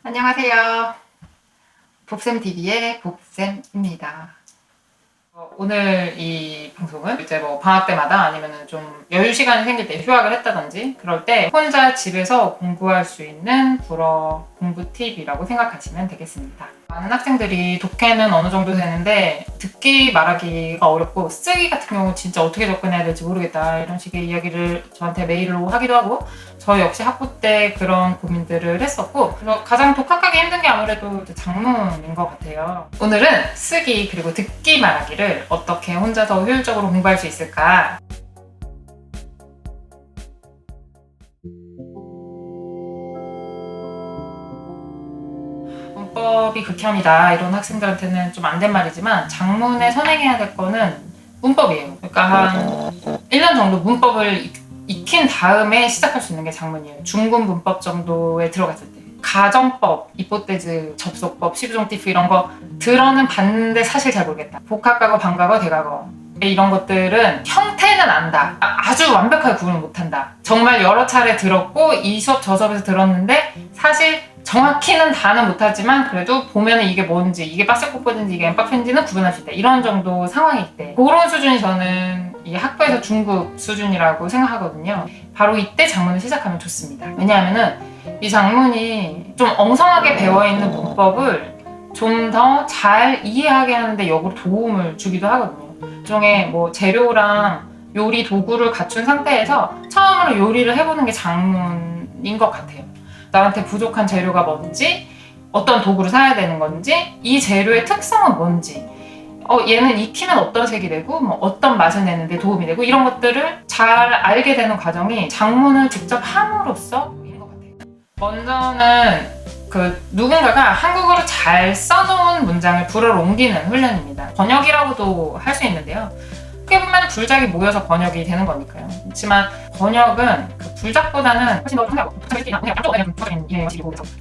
안녕하세요. 봅쌤TV의 봅쌤입니다. 오늘 이 방송은 이제 뭐 방학 때마다 아니면은 좀 여유 시간이 생길 때 휴학을 했다든지 그럴 때 혼자 집에서 공부할 수 있는 불어 공부 팁이라고 생각하시면 되겠습니다. 많은 학생들이 독해는 어느 정도 되는데 듣기 말하기가 어렵고 쓰기 같은 경우 진짜 어떻게 접근해야 될지 모르겠다 이런 식의 이야기를 저한테 메일로 하기도 하고 저 역시 학부 때 그런 고민들을 했었고 그래서 가장 독학하기 힘든 게 아무래도 작문인 것 같아요. 오늘은 쓰기 그리고 듣기 말하기를 어떻게 혼자서 효율적으로 공부할 수 있을까? 문법이 극혐이다 이런 학생들한테는 좀 안 된 말이지만 작문에 선행해야 될 거는 문법이에요. 그러니까 한 1년 정도 문법을 익힌 다음에 시작할 수 있는 게 작문이에요. 중급 문법 정도에 들어갔을 때. 가정법, 이포테즈, 접속법, 시부종티프 이런 거 들어는 봤는데 사실 잘 모르겠다. 복합과거, 반과거, 대과거 이런 것들은 형태는 안다. 아주 완벽하게 구분을 못한다. 정말 여러 차례 들었고 이 수업 저 수업에서 들었는데 사실 정확히는 다는 못하지만 그래도 보면은 이게 뭔지 이게 박스코프인지 이게 엠박펜지는 구분할 수 있다. 이런 정도 상황일 때 그런 수준이 저는 이 학부에서 중급 수준이라고 생각하거든요. 바로 이때 작문을 시작하면 좋습니다. 왜냐하면은 이 작문이 좀 엉성하게 배워있는 문법을 좀 더 잘 이해하게 하는데 역으로 도움을 주기도 하거든요. 일종의 뭐 재료랑 요리 도구를 갖춘 상태에서 처음으로 요리를 해보는 게 작문인 것 같아요. 나한테 부족한 재료가 뭔지, 어떤 도구를 사야 되는 건지, 이 재료의 특성은 뭔지, 얘는 익히면 어떤 색이 되고, 뭐 어떤 맛을 내는데 도움이 되고, 이런 것들을 잘 알게 되는 과정이 작문을 직접 함으로써인 것 같아요. 먼저는 누군가가 한국어로 잘 써놓은 문장을 불어로 옮기는 훈련입니다. 번역이라고도 할 수 있는데요. 어떻게 보면 불작이 모여서 번역이 되는 거니까요. 그렇지만 번역은 불작보다는 훨씬 더 편하고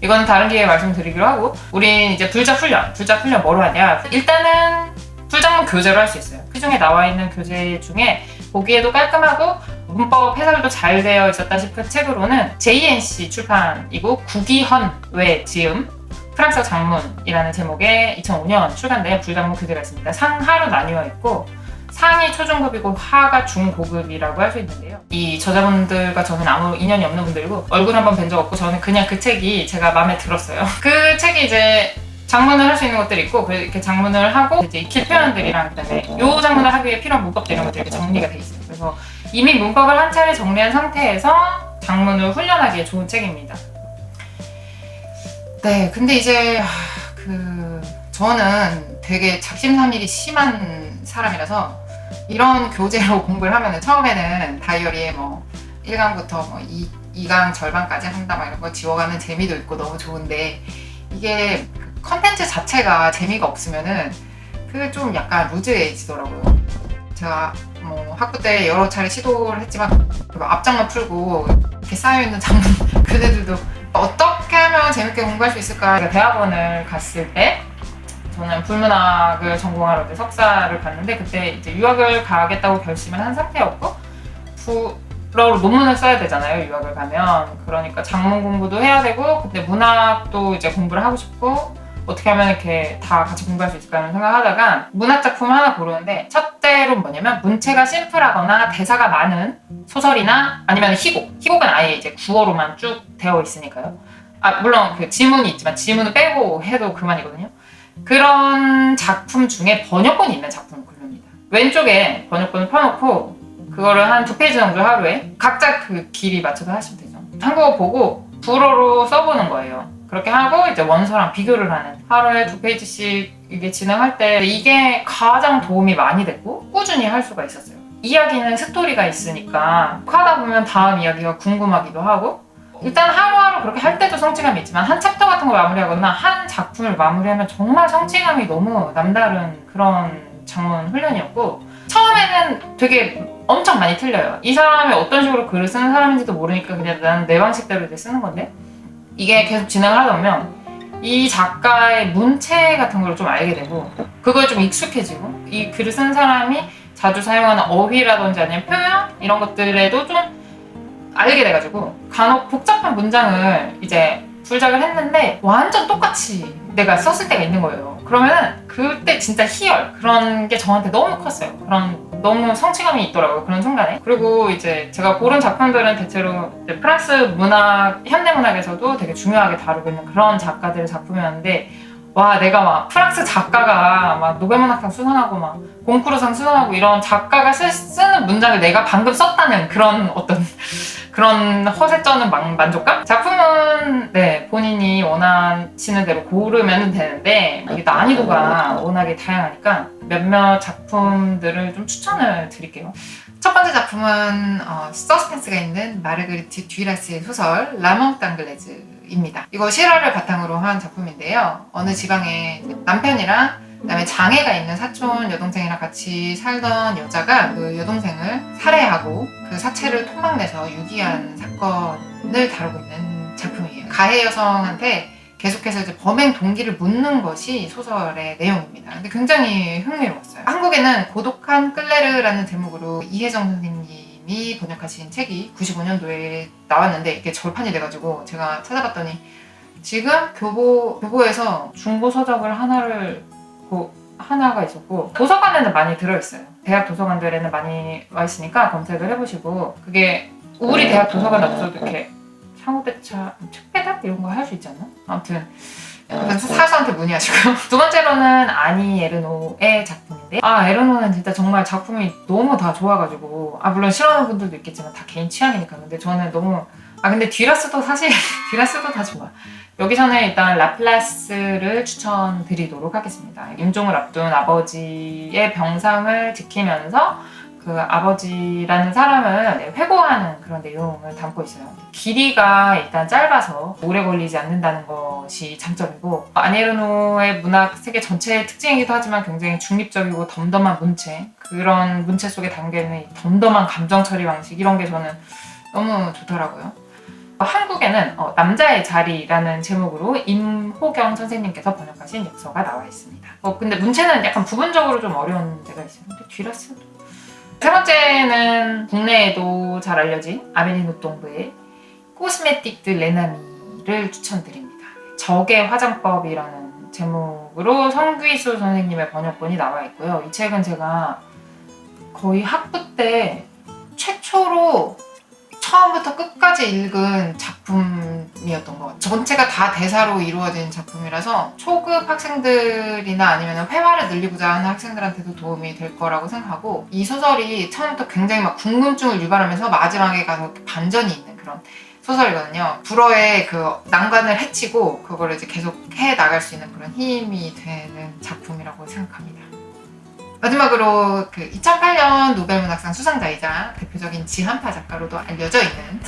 이건 다른 기회에 말씀드리기로 하고 우린 이제 불작 훈련 뭐로 하냐? 일단은 불작문 교재로 할 수 있어요. 그 중에 나와 있는 교재 중에 보기에도 깔끔하고 문법 해설도 잘 되어 있었다 싶은 책으로는 JNC 출판이고 구기헌 외 지음 프랑스어 작문이라는 제목의 2005년 출간된 불작문 교재가 있습니다. 상하로 나뉘어 있고 상이 초중급이고 하가 중고급이라고 할 수 있는데요. 이 저자분들과 저는 아무 인연이 없는 분들이고 얼굴 한번 뵌 적 없고 저는 그냥 그 책이 제가 마음에 들었어요. 그 책이 이제 작문을 할 수 있는 것들이 있고 이렇게 작문을 하고 이제 익힐 표현들이랑 그다음에 요 작문을 하기 위해 필요한 문법들 이런 것들이 이렇게 정리가 돼 있어요. 그래서 이미 문법을 한 차례 정리한 상태에서 작문을 훈련하기에 좋은 책입니다. 네, 근데 이제 저는 되게 작심삼일이 심한 사람이라서 이런 교재로 공부를 하면은 처음에는 다이어리에 뭐 1강부터 뭐 2강 절반까지 한다 막 이런 거 지워가는 재미도 있고 너무 좋은데 이게 컨텐츠 자체가 재미가 없으면은 그게 좀 약간 루즈해지더라고요. 제가 뭐 학부 때 여러 차례 시도를 했지만 앞장만 풀고 이렇게 쌓여있는 작문 그네들도 어떻게 하면 재밌게 공부할 수 있을까. 대학원을 갔을 때 저는 불문학을 전공하러 이제 석사를 갔는데 그때 이제 유학을 가겠다고 결심을 한 상태였고 불어로 논문을 써야 되잖아요. 유학을 가면. 그러니까 작문 공부도 해야 되고 근데 문학도 이제 공부를 하고 싶고 어떻게 하면 이렇게 다 같이 공부할 수 있을까 하는 생각하다가 문학 작품 하나 고르는데 첫째로 뭐냐면 문체가 심플하거나 대사가 많은 소설이나 아니면 희곡은 아예 이제 구어로만 쭉 되어 있으니까요. 물론 그 지문이 있지만 지문을 빼고 해도 그만이거든요. 그런 작품 중에 번역본이 있는 작품을 고릅니다. 왼쪽에 번역본을 펴놓고 그거를 한 2페이지 정도 하루에 각자 그 길이 맞춰서 하시면 되죠. 한국어 보고 불어로 써보는 거예요. 그렇게 하고 이제 원서랑 비교를 하는 하루에 2페이지씩 이게 진행할 때 이게 가장 도움이 많이 됐고 꾸준히 할 수가 있었어요. 이야기는 스토리가 있으니까 하다 보면 다음 이야기가 궁금하기도 하고 일단 하루하루 그렇게 할 때도 성취감이 있지만 한 챕터 같은 걸 마무리하거나 한 작품을 마무리하면 정말 성취감이 너무 남다른 그런 작문 훈련이었고 처음에는 되게 엄청 많이 틀려요. 이 사람이 어떤 식으로 글을 쓰는 사람인지도 모르니까 그냥 나는 내 방식대로 이제 쓰는 건데 이게 계속 진행을 하다 보면 이 작가의 문체 같은 걸 좀 알게 되고 그거에 좀 익숙해지고 이 글을 쓴 사람이 자주 사용하는 어휘라든지 아니면 표현 이런 것들에도 좀 알게 돼가지고 간혹 복잡한 문장을 이제 불작을 했는데 완전 똑같이 내가 썼을 때가 있는 거예요. 그러면은 그때 진짜 희열 그런 게 저한테 너무 컸어요. 그런 너무 성취감이 있더라고요. 그런 순간에. 그리고 이제 제가 고른 작품들은 대체로 프랑스 문학, 현대 문학에서도 되게 중요하게 다루고 있는 그런 작가들의 작품이었는데 와, 내가 막 프랑스 작가가 막 노벨문학상 수상하고 막 곤쿠르상 수상하고 이런 작가가 쓰는 문장을 내가 방금 썼다는 그런 어떤 그런 허세 쩌는 만족감? 작품은 네, 본인이 원하시는 대로 고르면 되는데 이게 난이도가 워낙에 다양하니까 몇몇 작품들을 좀 추천을 드릴게요. 첫 번째 작품은 서스펜스가 있는 마르그리트 듀라스의 소설 라몽 앙글레즈입니다. 이거 실화를 바탕으로 한 작품인데요. 어느 지방에 남편이랑 그다음에 장애가 있는 사촌 여동생이랑 같이 살던 여자가 그 여동생을 살해하고 그 사체를 토막내서 유기한 사건을 다루고 있는 작품이에요. 가해 여성한테 계속해서 이제 범행 동기를 묻는 것이 소설의 내용입니다. 근데 굉장히 흥미로웠어요. 한국에는 고독한 클레르라는 제목으로 이혜정 선생님이 번역하신 책이 95년도에 나왔는데 이게 절판이 돼가지고 제가 찾아봤더니 지금 교보에서 중고 서적을 하나가 있었고 도서관에는 많이 들어있어요. 대학 도서관들에는 많이 와 있으니까 검색을 해보시고 그게 우리 대학 도서관에 없어도 이렇게 상호배차, 책배달 이런 거 할 수 있지 않나? 아무튼 사수한테 문의하시고요. 두 번째로는 아니 에르노의 작품인데 에르노는 진짜 정말 작품이 너무 다 좋아가지고 물론 싫어하는 분들도 있겠지만 다 개인 취향이니까 근데 저는 너무 근데 듀라스도 사실 듀라스도 다 좋아. 여기서는 일단 라플라스를 추천드리도록 하겠습니다. 임종을 앞둔 아버지의 병상을 지키면서 그 아버지라는 사람을 회고하는 그런 내용을 담고 있어요. 길이가 일단 짧아서 오래 걸리지 않는다는 것이 장점이고 아니에르노의 문학 세계 전체의 특징이기도 하지만 굉장히 중립적이고 덤덤한 문체 그런 문체 속에 담겨있는 이 덤덤한 감정 처리 방식 이런 게 저는 너무 좋더라고요. 한국에는 남자의 자리라는 제목으로 임호경 선생님께서 번역하신 역서가 나와 있습니다. 근데 문체는 약간 부분적으로 좀 어려운 데가 있어요. 근데 듀라스도. 세 번째는 국내에도 잘 알려진 아메리 노동부의 코스메틱 드 레나미를 추천드립니다. 적의 화장법이라는 제목으로 성귀수 선생님의 번역본이 나와 있고요. 이 책은 제가 거의 학부 때 최초로 처음부터 끝까지 읽은 작품이었던 것 같아요. 전체가 다 대사로 이루어진 작품이라서 초급 학생들이나 아니면 회화를 늘리고자 하는 학생들한테도 도움이 될 거라고 생각하고 이 소설이 처음부터 굉장히 막 궁금증을 유발하면서 마지막에 가서 반전이 있는 그런 소설이거든요. 불어의 그 난관을 해치고 그걸 이제 계속 해 나갈 수 있는 그런 힘이 되는 작품이라고 생각합니다. 마지막으로 그 2008년 노벨문학상 수상자이자 대표적인 지한파 작가로도 알려져 있는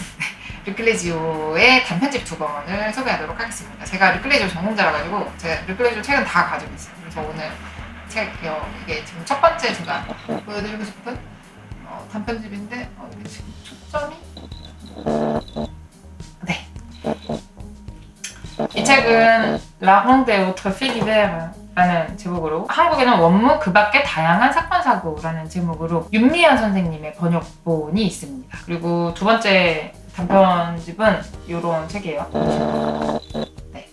르클레지오의 단편집 2권을 소개하도록 하겠습니다. 제가 르클레지오 전공자라 가지고 제가 르클레지오 책은 다 가지고 있어요. 그래서 오늘 이게 지금 첫 번째 제가 보여드리고 싶은 단편집인데 이게 지금 초점이 네. 이 책은 La Ronde des Autres Faits divers 라는 제목으로 한국에는 원무 그 밖의 다양한 사건 사고라는 제목으로 윤미연 선생님의 번역본이 있습니다. 그리고 두 번째 단편집은 이런 책이에요. 네.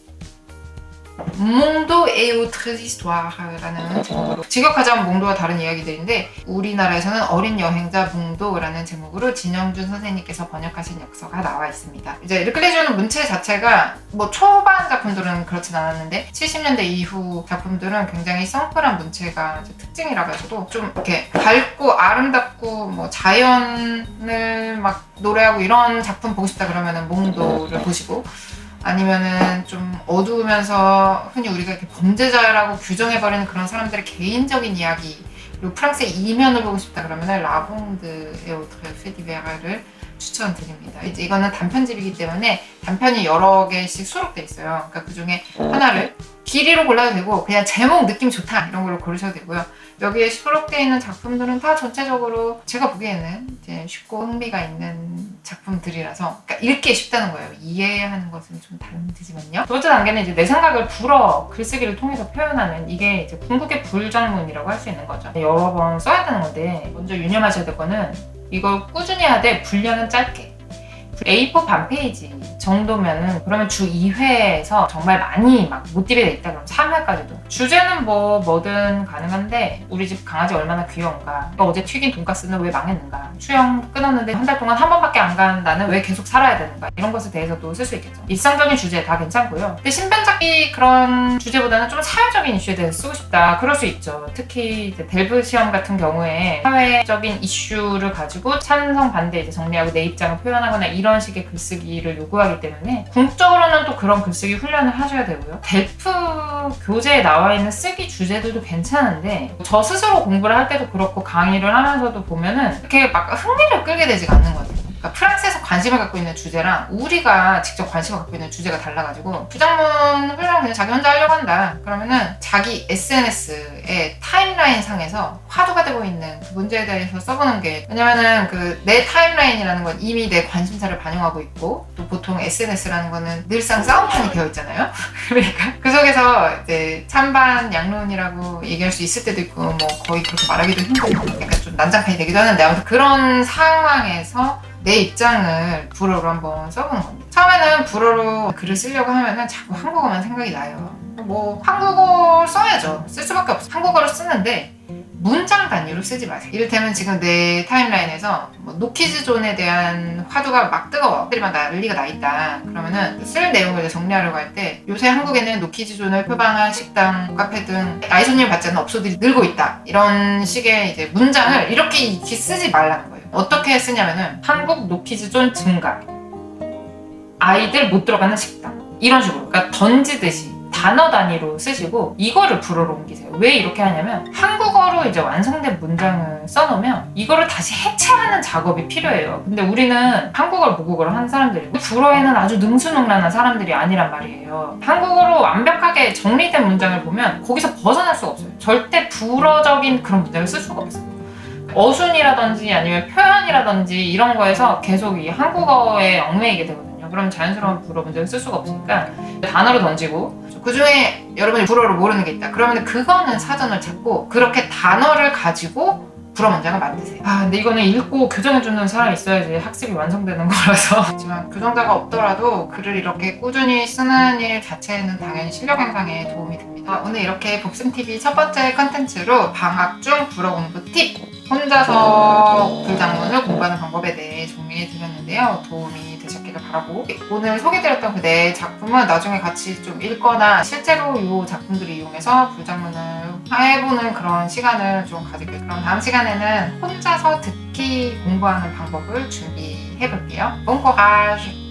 몽도 et autres histoires라는 제목으로 직역하자면 몽도와 다른 이야기들인데 우리나라에서는 어린 여행자 몽도라는 제목으로 진영준 선생님께서 번역하신 역서가 나와 있습니다. 이제 르클레지오는 문체 자체가 뭐 초반 작품들은 그렇진 않았는데 70년대 이후 작품들은 굉장히 성플한 문체가 특징이라 가지고 좀 이렇게 밝고 아름답고 뭐 자연을 막 노래하고 이런 작품 보고 싶다 그러면은 몽도를 보시고 아니면은 좀 어두우면서 흔히 우리가 이렇게 범죄자라고 규정해버리는 그런 사람들의 개인적인 이야기 그리고 프랑스의 이면을 보고 싶다 그러면은 라봉드 에오트레 페디베라를 추천드립니다. 이제 이거는 단편집이기 때문에 단편이 여러 개씩 수록돼 있어요. 그러니까 그 중에 하나를 길이로 골라도 되고 그냥 제목 느낌 좋다 이런 걸로 고르셔도 되고요. 여기에 수록되어 있는 작품들은 다 전체적으로 제가 보기에는 이제 쉽고 흥미가 있는 작품들이라서 그러니까 읽기 쉽다는 거예요. 이해하는 것은 좀 다른 문제지만요. 두 번째 단계는 이제 내 생각을 불어 글쓰기를 통해서 표현하는 이게 이제 궁극의 불장문이라고 할 수 있는 거죠. 여러 번 써야 되는 건데 먼저 유념하셔야 될 거는 이걸 꾸준히 하되 분량은 짧게 A4 반페이지처럼 정도면은 그러면 주 2회에서 정말 많이 막 모티브가 있다 그러면 3회까지도. 주제는 뭐든 가능한데 우리 집 강아지 얼마나 귀여운가, 어제 튀긴 돈가스는 왜 망했는가, 수영 끊었는데 한 달 동안 한 번밖에 안 간 나는 왜 계속 살아야 되는가, 이런 것에 대해서도 쓸 수 있겠죠. 일상적인 주제 다 괜찮고요. 근데 신변잡기 그런 주제보다는 좀 사회적인 이슈에 대해서 쓰고 싶다, 그럴 수 있죠. 특히 이제 델브 시험 같은 경우에 사회적인 이슈를 가지고 찬성 반대 이제 정리하고 내 입장을 표현하거나 이런 식의 글쓰기를 요구하기 때문에 궁극적으로는 또 그런 글쓰기 훈련을 하셔야 되고요. 델프 교재에 나와 있는 쓰기 주제들도 괜찮은데 저 스스로 공부를 할 때도 그렇고 강의를 하면서도 보면은 이렇게 막 흥미를 끌게 되지가 않는 것 같아요. 그러니까 프랑스에서 관심을 갖고 있는 주제랑 우리가 직접 관심을 갖고 있는 주제가 달라가지고 부장문 훈련을 그냥 자기 혼자 하려고 한다 그러면은 자기 SNS의 타임라인 상에서 화두가 되고 있는 그 문제에 대해서 써보는 게, 왜냐면은 그 내 타임라인이라는 건 이미 내 관심사를 반영하고 있고 또 보통 SNS라는 거는 늘상 싸움판이 되어 있잖아요. 그러니까 그 속에서 이제 찬반 양론이라고 얘기할 수 있을 때도 있고 뭐 거의 그렇게 말하기도 힘들고 약간 좀 난장판이 되기도 하는데, 아무튼 그런 상황에서 내 입장을 불어로 한번 써보는 겁니다. 처음에는 불어로 글을 쓰려고 하면은 자꾸 한국어만 생각이 나요. 뭐 한국어 써야죠. 쓸 수밖에 없어. 한국어를 쓰는데 문장 단위로 쓰지 마세요. 이를테면 지금 내 타임라인에서 뭐 노키즈존에 대한 화두가 막 뜨거워. 들이 막 난리가 나 있다. 그러면은 쓸 내용을 이제 정리하려고 할 때 요새 한국에는 노키즈존을 표방한 식당, 카페 등 나이 손님 받지 않는 업소들이 늘고 있다. 이런 식의 이제 문장을 이렇게 쓰지 말라는 거예요. 어떻게 쓰냐면은 한국 노키즈존 증가, 아이들 못 들어가는 식당, 이런 식으로 그러니까 던지듯이 단어 단위로 쓰시고 이거를 불어로 옮기세요. 왜 이렇게 하냐면 한국어로 이제 완성된 문장을 써놓으면 이거를 다시 해체하는 작업이 필요해요. 근데 우리는 한국어를 모국어로 하는 사람들이고 불어에는 아주 능수능란한 사람들이 아니란 말이에요. 한국어로 완벽하게 정리된 문장을 보면 거기서 벗어날 수가 없어요. 절대 불어적인 그런 문장을 쓸 수가 없어요. 어순이라든지 아니면 표현이라든지 이런 거에서 계속 이 한국어에 얽매이게 되거든요. 그럼 자연스러운 불어 문장을 쓸 수가 없으니까 단어를 던지고, 그 중에 여러분이 불어를 모르는 게 있다 그러면 그거는 사전을 찾고 그렇게 단어를 가지고 불어 문장을 만드세요. 근데 이거는 읽고 교정해주는 사람이 있어야지 학습이 완성되는 거라서 하지만 교정자가 없더라도 글을 이렇게 꾸준히 쓰는 일 자체는 당연히 실력 향상에 도움이 됩니다. 오늘 이렇게 복습TV 첫 번째 컨텐츠로 방학 중 불어 공부 팁, 혼자서 불장문을 공부하는 방법에 대해 정리해드렸는데요. 도움이 되셨기를 바라고, 오늘 소개드렸던 그 네 작품은 나중에 같이 좀 읽거나 실제로 이 작품들을 이용해서 불장문을 해보는 그런 시간을 좀 가질게요. 그럼 다음 시간에는 혼자서 듣기 공부하는 방법을 준비해볼게요. Bon courage!